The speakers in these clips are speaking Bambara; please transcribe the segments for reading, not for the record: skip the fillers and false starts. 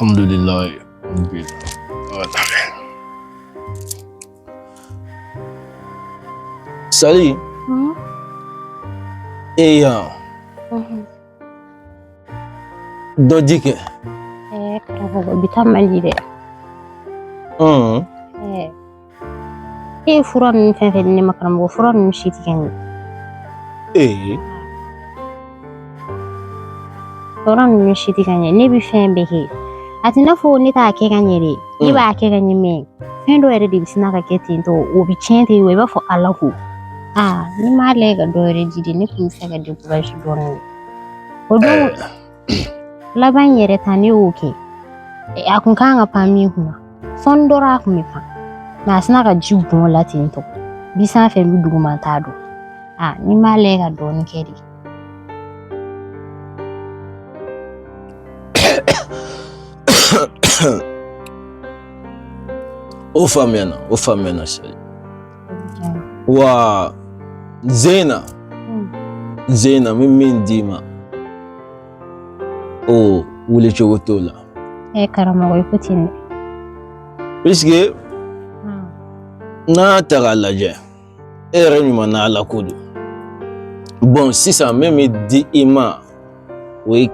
Alhamdulillah. Salut. Et Dodike. Karago bitamali de. Furan fefe ni makaram furan shiti kan. Furan shiti kan ne bi fen beke. Atina fo ni ta ke kan yere. Ni ba ke kan yime. Fen do ere di sina ka ketin to obi chente we ba fo Allahu. Ni ma lega do ere jidi ni kun se ga de ko ba shi don. Odo laban yere tani oke. Akun kan pami huna. Sondora ku mi pa. Na sina ka jibon latin to. Bisa fe lu duguma tado. Ni ma lega do ni kedi. O famena shali. Wa Zena min dima. O wule chogotola. Karama ko ikutin. Puisque na taga laje. Nyuma na ala kudu. Bon, si ça même dit ima. Oui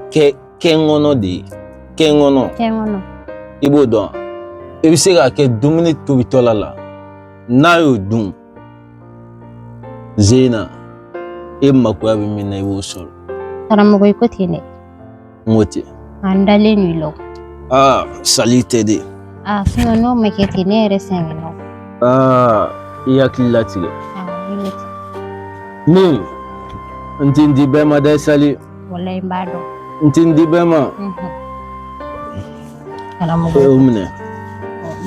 kengono de. Kengono. Ibo don. E bi se ka kɛ dumuni tobitɔla la n'a y'o dun Zena e makoya bɛ min na i b'o sɔrɔ. Karamɔgɔ i ko ten dɛ. N ko ten. An dalen n'o la. Sali tɛ de. Sinon n'o ma kɛ ten ne yɛrɛ sɛgɛnna. I hakili latigɛ. Ni n ti di bɛɛ ma dɛ Sali. Walayi n b'a dɔn. N ti di bɛɛ ma. Karamɔgɔ. O minɛ.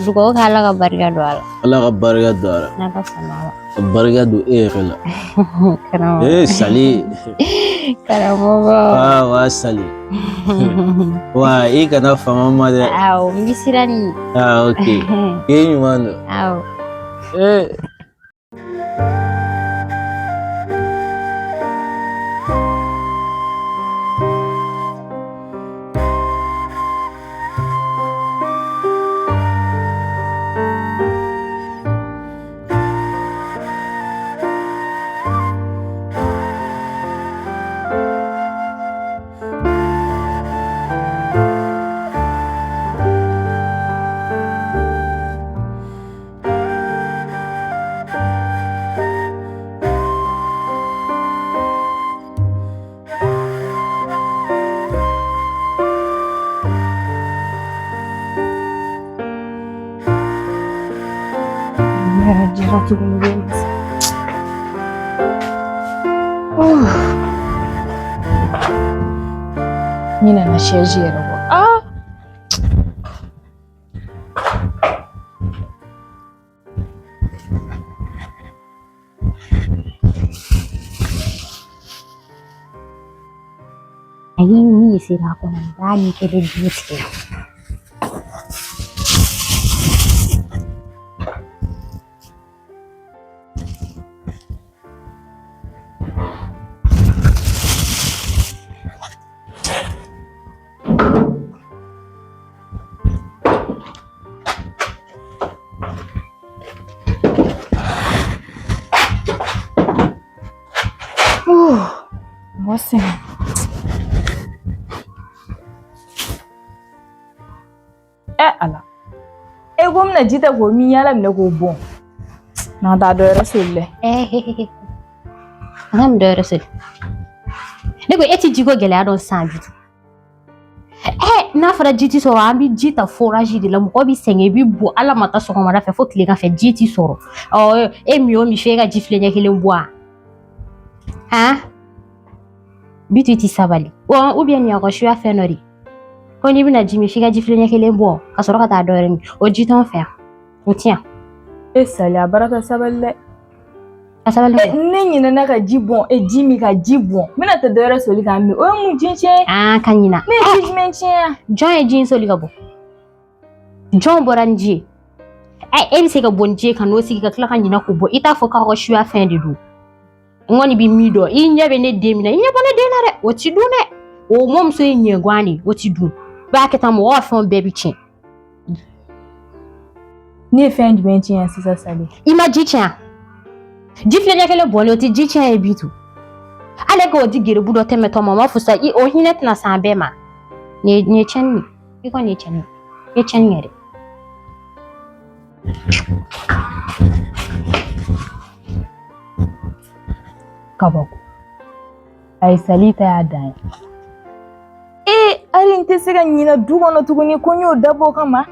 Dugawu kɛ Ala ka barika don a la. Ala ka barika don a la. N'Ala sɔnna a ma. Ka barika don e yɛrɛ la. Karamɔgɔ. Sali. Karamɔgɔ. Wa Sali. Wa i kana fama ma dɛ. Awɔ n bɛ siran nin. Ok. I ɲuman don. Awɔ. Nina na charge yɛrɛ bɔ. Ayi ni sira ko nan ba ni ke da duty. Nossa. Ala. Gwamna jita ko min yala ne ko bon. Na da do rasul. Ngam do rasul. Ne ko eti jigo gele adon sanju. Na fara jiti soro an bi jita forage de la mo bi senge bi bo ala mata so ko mara fe fo kile ka fe jiti soro. Mi o mi fe ga jifle nya kele mboa. Bitu ti sabali. Ou bien ni ko shua fe nori. Ko ni bina jimi fi ga jifle nya kele mboa ka soro ka ta do remi. O jita on fer. On tient. Sali baraka saballe. Asaballe. Ne nyina na ka jibon jimi ka jibon. Mina ta do rasul ka mi. O mu jinche. Kanyina. Me judgment ya. John jin soli ka bo. John boranji. E se ka bonje kan no si ka kla kan nyina ko bo. Ita fo ka ko shua fin de do. Ngoni bi mido. Inya be ne demina. Inya bona de na re. O ti du ne. O mom so enye gwani. O ti du. b'a kɛ tan mɔgɔ ka fɛnw bɛɛ bi tiɲɛ. Ne ye fɛn jumɛn tiɲɛ sisan Sali? I ma ji tiɲɛ. Ji filɛ ɲɛ kelen bɔlen o tɛ ji tiɲɛ ye Bitu. Ale k'o di geribu dɔ tɛmɛtɔ ma o ma fusa o hinɛ tɛna san bɛɛ ma. Nin ye tiɲɛni ye. I kɔni ye tiɲɛni ye. I ye tiɲɛni kɛ dɛ. Kabako. Ayi Sali ta y'a dan ye. Hali n tɛ se ka ɲinɛ du kɔnɔ tuguni ko n y'o dabɔ o kama.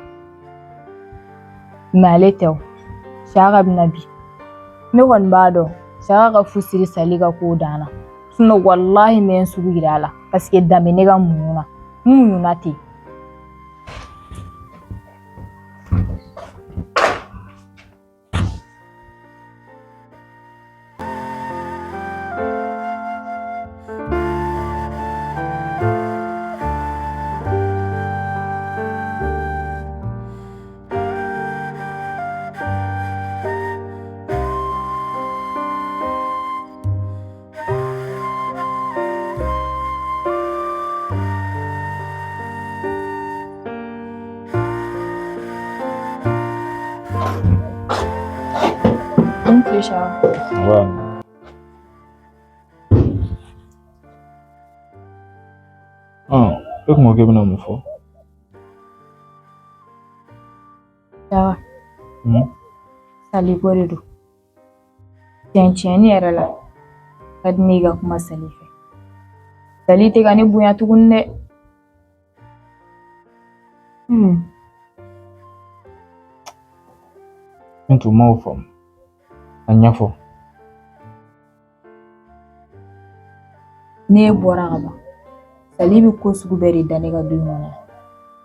Mais ale tɛ o. Saka bɛna bi. Ne kɔni b'a dɔn Saka ka fu siri Sali ka kow dan na. Sinon wallahi n bɛ n sugu yira a la parce que dan bɛ ne ka muɲu na. N muɲuna ten. Sha. Bueno. E kun ko k'e bɛna mun fɔ? Sha. Sali ko de don. Tiɲɛ yɛrɛ la. Ka di ne ye ka kuma Sali fɛ. Sali tɛ ka ne bonya tuguni dɛ. N tun m'o faamu. A ɲɛfɔ. Ne bɔra ka ban. Sali bɛ ko sugu bɛɛ de da ne ka du kɔnɔ.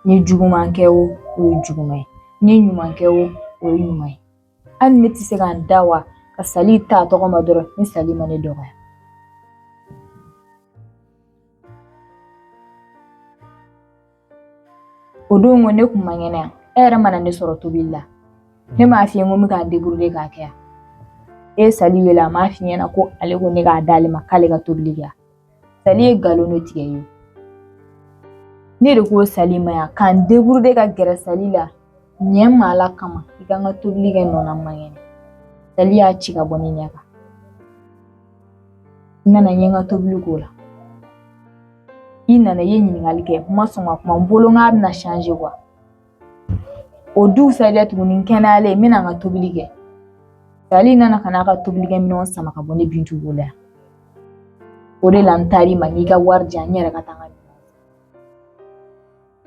Ni juguman kɛ o ye juguman ye. Ni ɲuman kɛ o ye ɲuman ye. Hali ne tɛ se ka n da wa ka Sali ta tɔgɔ ma dɔrɔn ni Sali ma ne dɔgɔya. O don ko ne kun man kɛnɛ yan. E yɛrɛ mana ne sɔrɔ tobili la. Ne m'a f'i ye ko n bɛ ka n débrouiller k'a kɛ yan. E Sali wele a m'a f'i ɲɛna ko ale ko ne k'a d'ale ma k'ale ka tobili kɛ. Sali ye galon de tigɛ ye. Ne de ko Sali ma yan k'an débrouiller ka gɛrɛ Sali la. Ɲɛ ma Ala kama i ka n ka tobili kɛ nɔnna man kɛnɛ. Sali y'a ci ka bɔ ne ɲɛ kan. N nana n ye n ka tobili k'o la. I nana i ye ɲininkali kɛ n ma sɔn ka kuma n bolo k'a bɛna changer quoi. O dugusajɛ tuguni n kɛnɛyalen n bɛna n ka tobili kɛ. Sali nana ka n'a ka tobilikɛminɛnw sama ka bɔ ne Bintu bolo yan. O de la n taar'i ma n y'i ka wari di yan n yɛrɛ ka taa n ka minɛnw.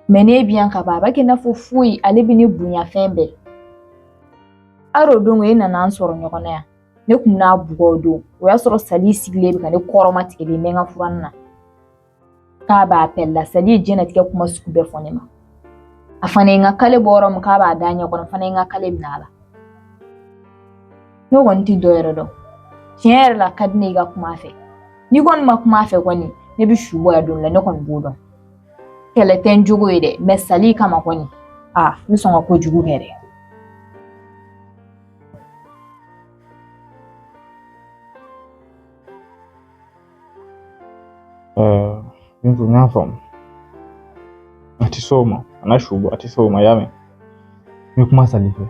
Mais ne bi yan ka ban a b'a kɛ i n'a fɔ foyi ale bɛ ne bonya fɛn bɛɛ. Hali o don e nana an sɔrɔ ɲɔgɔn na yan. Ne kun bɛna bugɔ o don. O y'a sɔrɔ Sali sigilen bɛ ka ne kɔrɔmatigɛlen n bɛ n ka furanin na. K'a b'a appel la Sali ye diɲɛlatigɛ kuma sugu bɛɛ fɔ ne ma. A fana ye n ka kale bɔ yɔrɔ min k'a b'a da ɲɛ kɔnɔ fana ye n ka kale minɛ a la. Ne kɔni tɛ dɔ yɛrɛ dɔn. Tiɲɛ yɛrɛ la ka di ne ye i ka kuma a fɛ. N'i kɔni ma kuma a fɛ kɔni ne bɛ su bɔ yan don la ne kɔni b'o dɔn. Kɛlɛ tɛ n jogo ye dɛ mais Sali kama kɔni n bɛ sɔn ka kojugu kɛ dɛ. Bintu n y'a faamu. A tɛ s'o ma. A na su bɔ a tɛ s'o ma i y'a mɛn. N bɛ kuma Sali fɛ.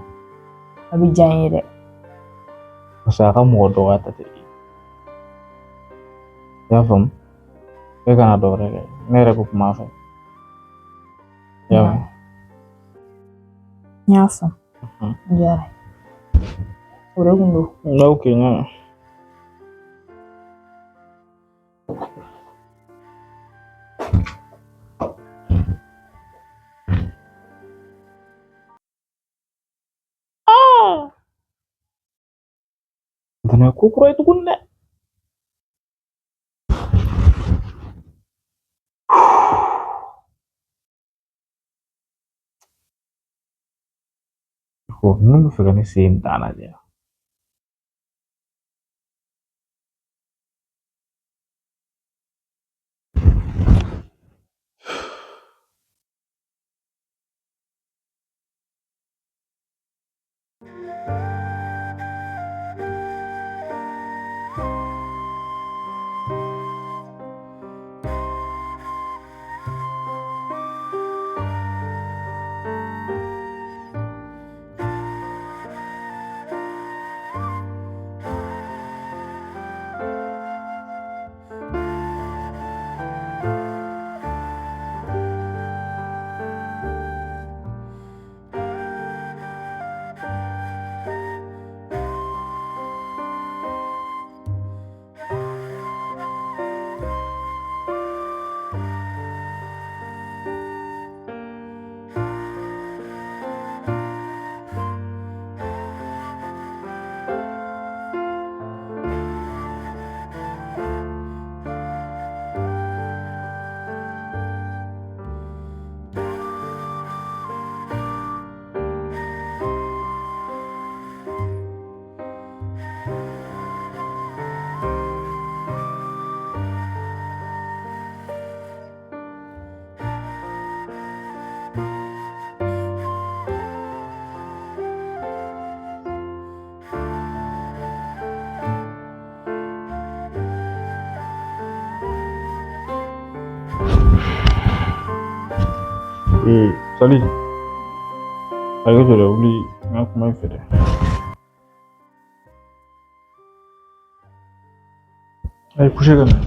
A bɛ diya n ye dɛ. Parce que a ka mɔgɔ dɔgɔya ta tɛ i y'a faamu. E kana dɔ wɛrɛ kɛ ne yɛrɛ bɛ kuma a fɛ. I y'a mɛn. N y'a faamu. N diyara. O de kun don. Ok n y'a mɛn. Fana ye ko kura ye tuguni dɛ. Ninnu bɛ fɛ ka ne sen dan lajɛ. Salut. Ayo je l'ai oublié. Comment il fait? Allez, coucher quand même.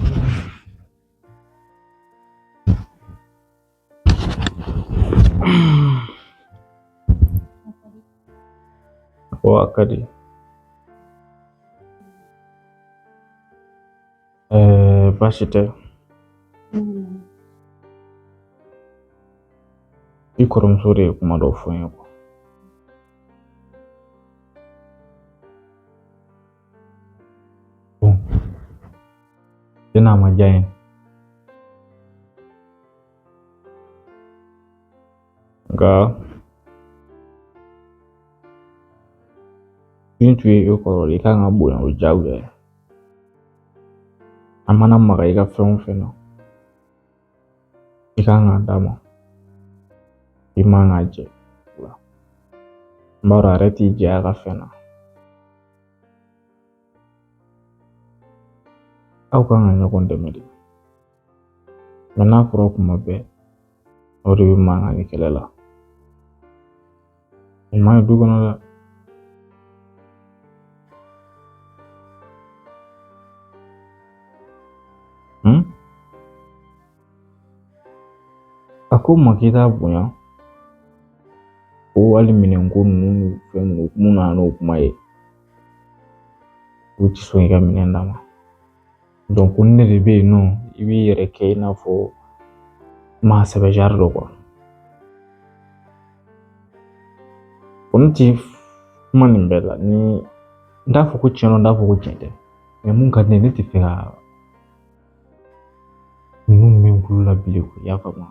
Kadi. Basi tɛ. I kɔrɔmuso de ye kuma dɔ fɔ n ye quoi. Bon. N'a ma diya n ye. Nka Bintu ye e kɔrɔ i kan ka bonya o diyagoya ye. A mana maga i ka fɛn o fɛn na i kan ka d'a ma. I man ka jɛ. N b'a dɔn a yɛrɛ t'i jɛ a ka fɛn na. Aw kan ka ɲɔgɔn dɛmɛ de. Mais n'a fɔra kuma bɛɛ o de bɛ mankan ni kɛlɛ la. O man ɲi du kɔnɔ dɛ. A ko ma k'i t'a bonya ko hali minɛnko ninnu ni fɛn ninnu mun nana n'o kuma ye u ti sɔn i ka minɛn d'a ma. Donc ko ne de bɛ yen nɔ i b'i yɛrɛ kɛ i n'a fɔ maa sɛbɛjari dɔ quoi. Ko ne ti kuma nin bɛɛ la ni n t'a fɔ ko tiɲɛ don n t'a fɔ ko tiɲɛ tɛ mais mun ka di ne tɛ fɛ ka ninnu mɛn kulo la bilen ko i y'a faamu.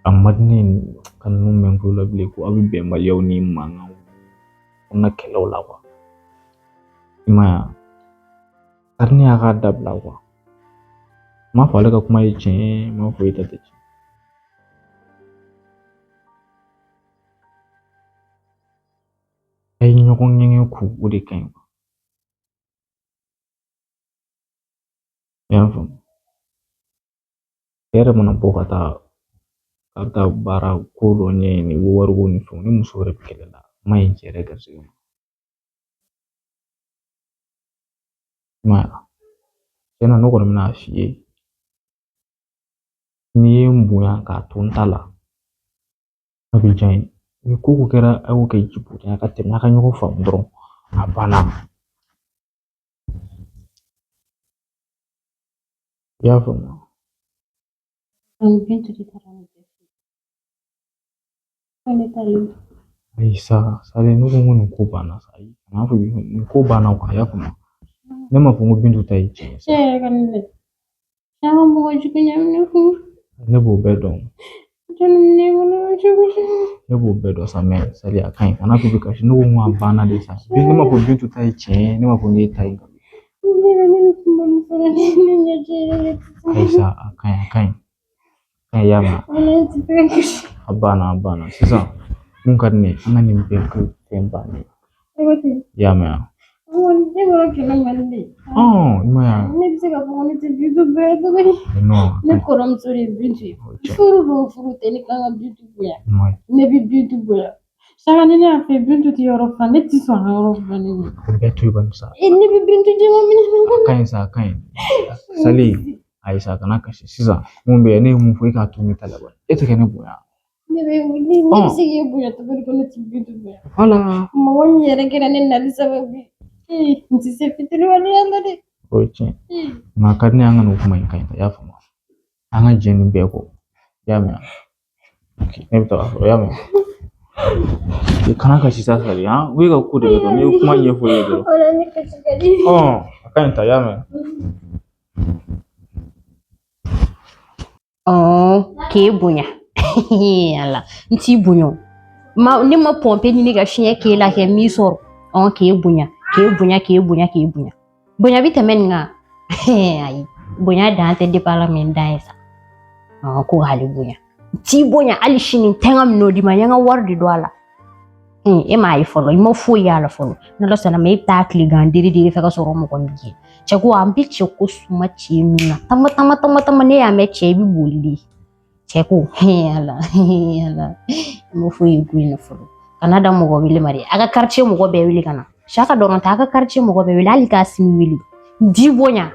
A ma di ne ka ninnu mɛn kulo la bilen ko aw bɛ bɛnbaliyaw ni mankanw o na kɛlɛw la quoi. I m'a ye a ka di ne y'a k'a dabila quoi. N m'a fɔ ale ka kuma ye tiɲɛ ye n m'a fɔ e ta tɛ tiɲɛ. A ye ɲɔgɔn ŋɛɲɛ ku o de ka ɲi quoi. I y'a faamu. E yɛrɛ mana bɔ ka taa baara ko dɔ ɲɛɲini i bɛ wariko ni fɛnw ni muso wɛrɛ bɛ kɛlɛ la ma ɲi cɛ yɛrɛ garisɛgɛ ma. I m'a ye tiɲɛna ne kɔni bɛna f'i ye n'i ye n bonya k'a to n ta la a bɛ diya n ye. Ni ko kɛra a y'o kɛ jibonya ka tɛmɛ a ka ɲɔgɔn faamu dɔrɔn a banna. I y'a faamu. Ayi sa sale ne ko nin ko banna sa ayi n'a fɔ nin ko banna quoi i y'a faamu. Ne m'a fɔ n ko Bintu ta ye tiɲɛ ye. Ne b'o bɛɛ dɔn. Ne b'o bɛɛ dɔn sa mais sale a ka ɲi kana to kasi ne ko n ko a banna de sa. Ne m'a fɔ Bintu ta ye tiɲɛ ye ne m'a fɔ n'e ta ye. Ayi sa a ka ɲi a ka ɲi i y'a mɛn. A banna sisan mun ka di ne ye an ka nin bɛɛ kɛ fɛn bannen i y'a mɛn wa. I m'a ye. Ne bɛ se ka fɔ ne tɛ Bintu bonya tuguni. Ne kɔrɔmuso de ye Bintu ye. Furu don furu tɛ ne kan ka Bintu bonya. Ne bɛ Bintu bonya. Sanga ni ne y'a fɛ Bintu tɛ yɔrɔ fan ne tɛ sɔn a ka yɔrɔ fan ne ma. O bɛɛ to yen bani sa. Ne bɛ Bintu jɛma minɛ ne kɔnɔ. A ka ɲi sa a ka ɲi. Sali ayi sa kana kasi sisan mun bɛ yen ne ye mun fɔ e k'a to ne ta la bani e tɛ kɛ ne bonya. Ne bɛ se k'e bonya tuguni ko ne tɛ Bintu bonya. Voilà. Mɔgɔ min yɛrɛ kɛra ne nali sababu ye. N tɛ se fitiriwaleya la dɛ. O ye tiɲɛ ye. Nka a ka di ne ye an ka nin kuma in ka ɲi ta i y'a faamu. An ka jɛ nin bɛɛ kɔ i y'a mɛn. Ne bɛ taga sɔrɔ i y'a mɛn. I kana kasi sa Sali o ye ka ko de bɛ dɔn n'i ye kuma ɲɛfɔ e ye dɔrɔn. O la ne kasi ka di. A ka ɲi ta i y'a mɛn. K'e bonya ala n t'i bonya ne ma pɔnpe ɲini ka fiɲɛ k'e la kɛ min sɔrɔ k'e bonya bonya bɛ tɛmɛ nin kan ayi bonya dan tɛ ala min dan ye sa ko hali bonya n t'i bonya hali sini n tɛ n ka minɛn di ma n ye n ka wari de don a la e m'a ye fɔlɔ i ma foyi y'a la fɔlɔ n'ala sɔnna ma e bɛ taa tilegan diri fɛ ka sɔrɔ mɔgɔ min ye cɛ ko an bɛ cɛ ko suma cɛ nun na tama ne y'a mɛn cɛ i bɛ boli de Cheku, ala, mo foyi guin folo. Kanada mogo wili mari. Aga quartier mogo be wili kana. Shaka doronta aga quartier mogo be wili ali ka simi wili. Di bonya.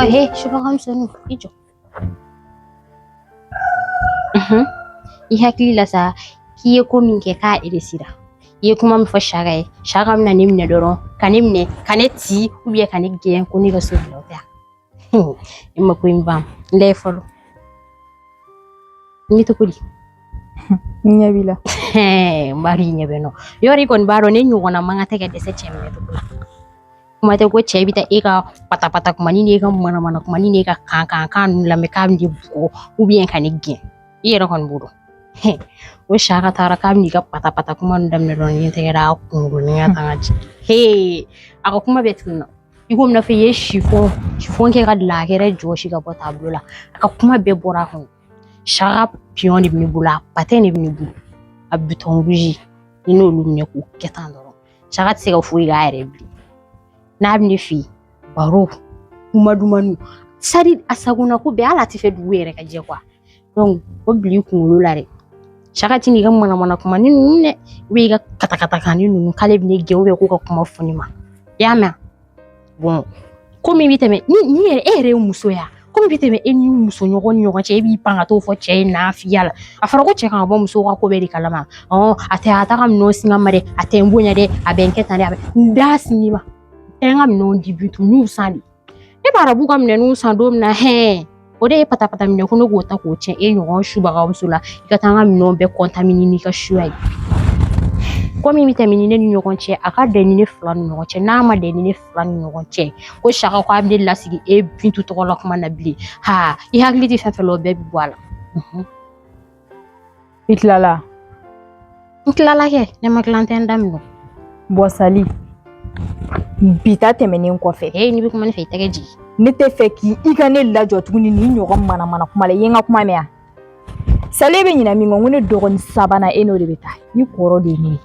He, coba kamu senu ijo. I hakili la sa kiye ko min ke ka irisira. Iye kuma mi fo shaga e. Shaga mi na nimne doron. Kanimne, kaneti ubiye kanige ko ni ga so bilota. Imma ko imbam. Ndey folo. Ni to kuli. Nyabila. Mbari nyabeno. Yori kon baro ne nyugona manga tege de se chemme to kuli. Kuma te ko chebi ta eka pata kuma ni eka mana kuma ni eka kan la me kam di buko ou bien kanige. Iye kon budo. O shaka tara kam ni ga pata kuma ndam ne don yente era kungu ni ata ngaji. Ako kuma betuna. Iko mna fe ye chiffon ke ga la kere joshi ga tableau la. Aka kuma be bora hon. Shaka pion ni bula patin ni bu. Abuton rouge. Ino lumne ku ketandoro. Shaka tse ga fu ga erebi. Nabni fi baro kuma dumanu sari asaguna ko be ala ti fe duwere ka je kwa donc ko bli ku lulare shaka tini ga mana kuma ni ne we ga kata kan ni nu kale bi ge we ko ka kuma funima ya ma bon ko mi biteme ni ere muso ya ko mi biteme eni muso nyogo che bi panga to fo che na fiala afara ko che kan bo muso ko be di kalama ate ata kam no singa mare ate mbunya de abenketa ne ndas ni ma enga mino dibutu nu sali e bara buga mine nu sando na ode pata mine ko no gota ko che e nyo shuba ga usula ikatanga mino be contamini ni ka shuai ko mi vitamini ne nyo konche aka de ni flan nyo che na ma de ni flan nyo konche ko shaka ko abdilla sigi e bintu to ko kuma na bli i hagli di fa felo be wala Itlala ke ne ma klante ndam no Bosali bita tɛmɛnen kɔfɛ ni bi kuma ne fɛ tɛgɛ jigi ne tɛ fɛ k'i ka ne lajɔ tuguni ni ɲɔgɔn mana kuma la ye n ka kuma mɛn Sale bɛ ɲina min kɔ ko ne dɔgɔnin sabanan e n'o de bɛ taa i kɔrɔ de ne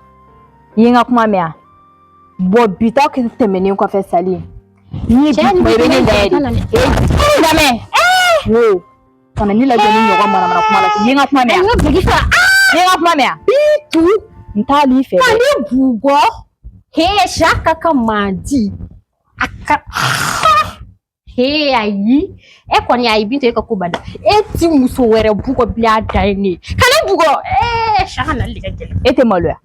ye n ka kuma mɛn bon bita tɛmɛnen kɔfɛ Sale ni bi kuma bɛ ne da lamɛn kana ne lajɔ ni ɲɔgɔn mana kuma la ye n ka kuma mɛn ye n ka kuma mɛn bitu n t'ali fɛ k'ale bugɔ shaka kamadi aka ayi e koni ayi bintu e ka kubada e ti muso wɛrɛ bugo bla daine kale bugo shaka na liga gele e te maloya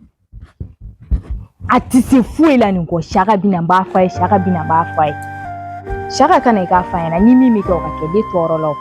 ati se foyi la nin ko shaka bina ba fa shaka kana ka fa na ni mimi ko ka ke de toro lo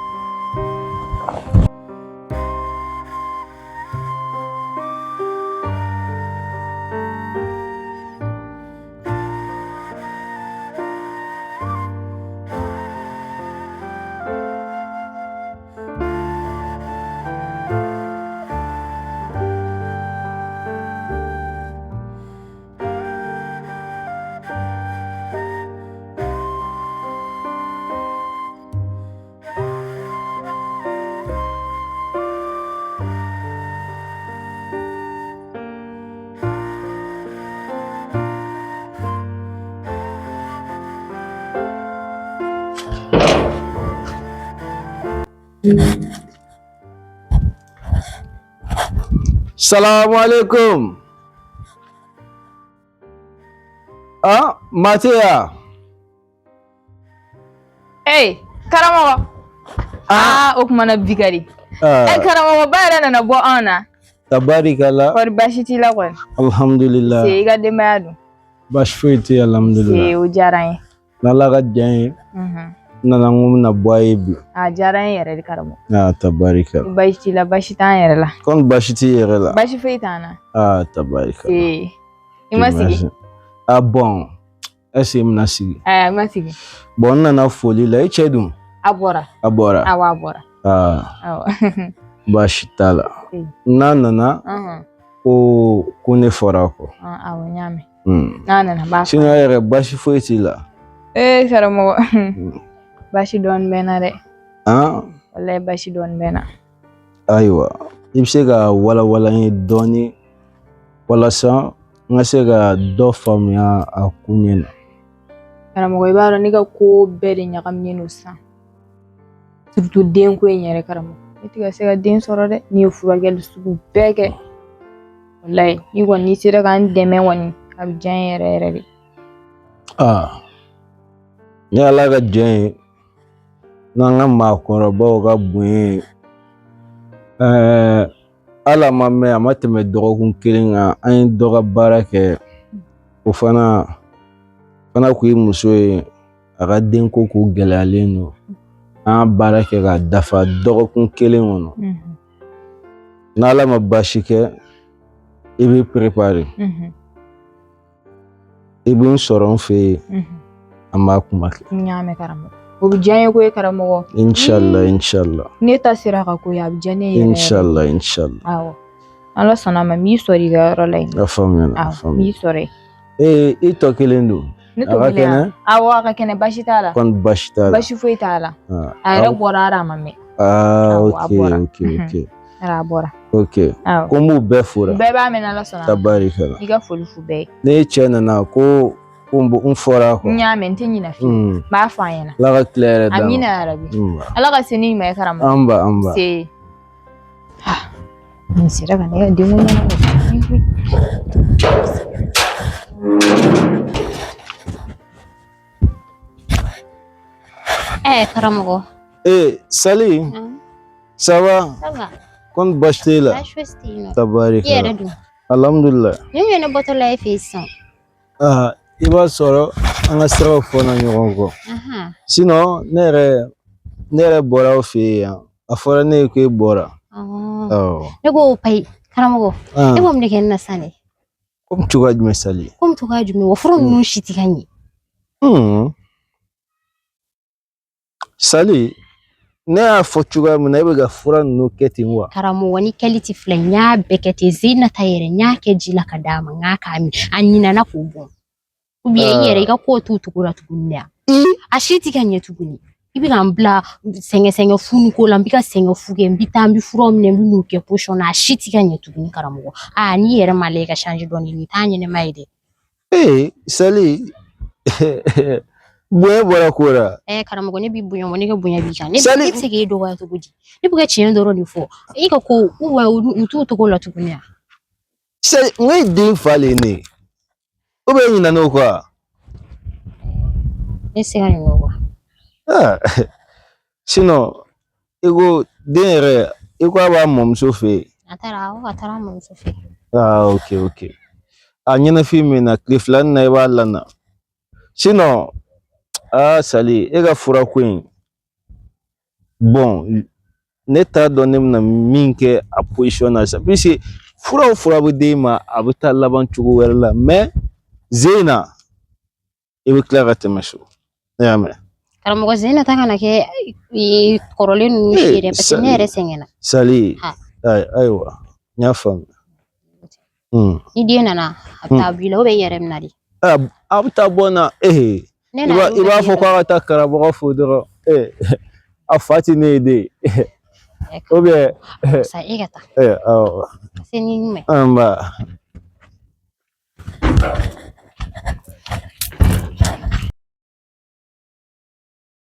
Salamu alaikum. Matea. Karamɔgɔ. O kuma na bigari. Karamɔgɔ ba yɛrɛ nana bɔ anw na. Tabarikala. Kɔri baasi t'i la kɔni. Alhamdulillah. I ka denbaya dun. Baasi foyi tɛ alhamdulillah. O diyara n ye. N'Ala ka diya n ye. Nana n ko bɛna bɔ a ye bi. A diyara n ye yɛrɛ de karamɔgɔ. Tabarikala. Baasi t'i la baasi t'an yɛrɛ la. Komi baasi t'i yɛrɛ la. Baasi foyi t'an na. Tabarikala. I ma sigi. Bon Est-ce que mina sigi? Ma sigi. Bon nana foli la e cɛ dun? Abora. Awa abora. Awa. Baasi t'a la. N'a nana ko ne fɔra kɔ. Awa ɲaami. N'a nana b'a fɔ. Sinon yɛrɛ baasi foyi t'i la. Karamɔgɔ. Baasi dɔɔni bɛ n na dɛ. Wallahi baasi dɔɔni bɛ n na. Ayiwa i bɛ se ka wala n ye dɔɔni walasa n ka se ka dɔ faamuya a kun ɲɛ na. Karamɔgɔ i b'a dɔn ne ka ko bɛɛ de ɲagaminen don sisan. Surtout denko in yɛrɛ karamɔgɔ. Ne tɛ ka se ka den sɔrɔ dɛ. Ne ye furakɛli sugu bɛɛ kɛ. Wallahi ni kɔni n'i sera k'an dɛmɛ kɔni a bɛ diya n ye yɛrɛ yɛrɛ de. Ni Ala ka diɲɛ ye n'an ka maakɔrɔbaw ka bonya Ala ma mɛn a ma tɛmɛ dɔgɔkun kelen kan an ye dɔ ka baara kɛ o fana kun ye muso ye a ka denko ko gɛlɛyalen don an ka baara kɛ ka dafa dɔgɔkun kelen kɔnɔ n'Ala ma baasi kɛ i b'i préparer i bɛ n sɔrɔ n fɛ yen an b'a kuma kɛ. N y'a mɛn karamɔgɔ. O bɛ diya n ye koyi karamɔgɔ. Inshallah. Ne ta sera ka ko ye a bɛ diya ne ye yɛrɛ. Inshallah. Awɔ. Ala sɔnna ma n b'i sɔrɔ i ka yɔrɔ la yen. A faamuyala. Awɔ n b'i sɔrɔ yen. I tɔ kelen don. Ne tɔ kelen. Awɔ a ka kɛnɛ baasi t'a la. Kɔni baasi t'a la. Baasi foyi t'a la. A yɛrɛ bɔra hali a ma mɛn. Ok. A bɔra. Ok. Ko n b'u bɛɛ fo. Bɛɛ b'a mɛn Ala sɔnna. Tabarikala. I ka foli f'u bɛɛ ye. Ne cɛ nana ko n fɔra kɔ. N y'a mɛn n tɛ ɲinɛ fiyewu. N b'a fɔ a ɲɛna. Ala ka tile yɛrɛ d'a ma. Amina yarabi. Ala ka se ni ɲuman ye karamɔgɔ. An ba. Se. Nin sera ka ne ka denko ɲɛnabɔ. Karamɔgɔ. Sali. Ça va? Kon baasi t'i la? Baasi fosi t'i la. Tabarikala. I yɛrɛ dun? Alhamdulillah. Ne ye ne bɔtɔla e fɛ yen sisan. I b'a sɔrɔ an ka siraw fɔna ɲɔgɔn kɔ. Sinon ne yɛrɛ bɔra aw fɛ yen yan. A fɔra ne ye ko e bɔra. Ne ko payi karamɔgɔ. E b'o minɛ kɛ ne na sisan dɛ. Komi cogoya jumɛn Sali? Komi cogoya jumɛn? Wa fura ninnu si tɛ ka ɲɛ. Sali, ne y'a fɔ cogoya min na e bɛ ka fura ninnu kɛ ten wa? Karamɔgɔ ni qualité filɛ n y'a bɛɛ kɛ ten Zeyina ta yɛrɛ n y'a kɛ ji la ka d'a ma n k'a k'a min a ɲinana k'o bɔn. Ou bien i yɛrɛ i ka kow t'o cogo la tuguni dɛ. A si tɛ ka ɲɛ tuguni. I bɛ ka n bila sɛgɛn funu ko la n bɛ ka sɛgɛn fu kɛ n bɛ taa n bɛ furaw minɛ n bɛ n'u kɛ position na a si tɛ ka ɲɛ tuguni karamɔgɔ. N'i yɛrɛ ma lajɛ ka changer dɔɔni nin t'a ɲɛnama ye dɛ. Sali bonya bɔra ko la. Karamɔgɔ ne b'i bonya wa ne ka bonya b'i kan. Ne bɛ se k'e dɔgɔya cogo di? Ne bɛ ka tiɲɛ dɔrɔn de fɔ. I ka ko u t'o cogo la tuguni wa? Sali n ko e den fa le ne. O bɛ ɲinɛ o kɔ. Ne se ka ɲinɛ o kɔ. Sinon i ko den yɛrɛ i ko a b'a mɔmuso fɛ yen. A taara a mɔmuso fɛ yen. Ok. A ɲɛnafin min na tile fila na i b'a lana. Sinon Sali e ka fura ko in bon ne t'a dɔn ne bɛna min kɛ a position na sisan puisque fura o fura bɛ d'e ma a bɛ taa laban cogo wɛrɛ la mais Zeyina i bɛ tila ka tɛmɛ so ne y'a mɛn. Karamɔgɔ Zeyina ta kana kɛ kɔrɔlen ninnu si ye dɛ parce que ne yɛrɛ sɛgɛnna. Sali ayiwa n y'a faamuya. Ni den nana a bɛ taa b'i la ou bien i yɛrɛ bɛ na de. A bɛ taa bɔ n na i b'a fɔ k'a ka taa karamɔgɔ fo dɔrɔn a fa tɛ ne ye den ou bien. Sa e ka taa. Awɔ. Se ni ɲuman ye. An ba.